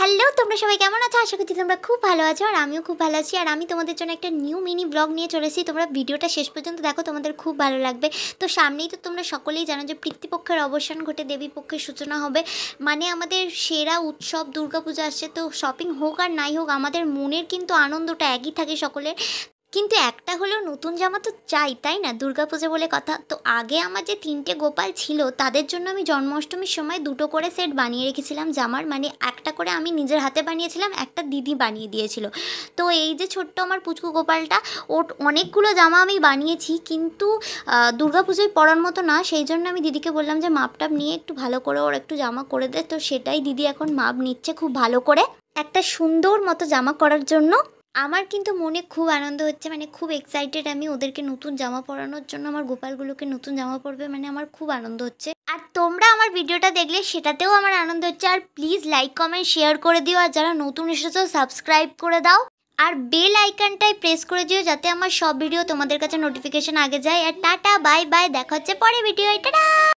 Hello, তোমরা সবাই কেমন আছো? আশা করছি তোমরা খুব ভালো আছো আর আমিও খুব ভালো আছি। আর আমি তোমাদের জন্য একটা নিউ মিনি ব্লগ নিয়ে চলে এসেছি। তোমরা ভিডিওটা শেষ পর্যন্ত দেখো, তোমাদের খুব ভালো লাগবে। তো সামনেই তো তোমরা সকলেই জানো যে পিতৃপক্ষের অবসান ঘটে দেবী পক্ষের সূচনা হবে। মানে আমাদের সেরা উৎসব দুর্গাপূজা আসছে। তো শপিং হোক আর নাই হোক, আমাদের মনের কিন্তু আনন্দটা একই থাকে সকলের। কিন্তু একটা হলেও নতুন জামা তো চাই, তাই না? দুর্গাপূজা বলে কথা। তো আগে আমার যে 3টে গোপাল ছিল তাদের জন্য আমি জন্মাষ্টমীর সময় 2টো করে সেট বানিয়ে রেখেছিলাম জামার। মানে একটা করে আমি নিজের হাতে বানিয়েছিলাম, একটা দিদি বানিয়ে দিয়েছিল। তো এই যে ছোট্ট আমার পুচকু গোপালটা, ওর অনেকগুলো জামা আমি বানিয়েছি, কিন্তু দুর্গাপুজোয় পরার মতো না। সেই জন্য আমি দিদিকে বললাম যে মাপটাপ নিয়ে একটু ভালো করে ওর একটু জামা করে দে। তো সেটাই দিদি এখন মাপ নিচ্ছে খুব ভালো করে একটা সুন্দর মতো জামা করার জন্য। আমার কিন্তু মনে খুব আনন্দ হচ্ছে, মানে খুব এক্সাইটেড আমি ওদেরকে নতুন জামা পরানোর জন্য। আমার গোপালগুলোকে নতুন জামা পরবে, মানে আমার খুব আনন্দ হচ্ছে। আর তোমরা আমার ভিডিওটা দেখলে সেটাতেও আমার আনন্দ হচ্ছে। আর প্লিজ লাইক কমেন্ট শেয়ার করে দিও, আর যারা নতুন এসেছো সাবস্ক্রাইব করে দাও, আর বেল আইকনটাই প্রেস করে দিও যাতে আমার সব ভিডিও তোমাদের কাছে নোটিফিকেশন আগে যায়। আর টাটা বাই বাই, দেখা হচ্ছে পরে ভিডিও। টাটা।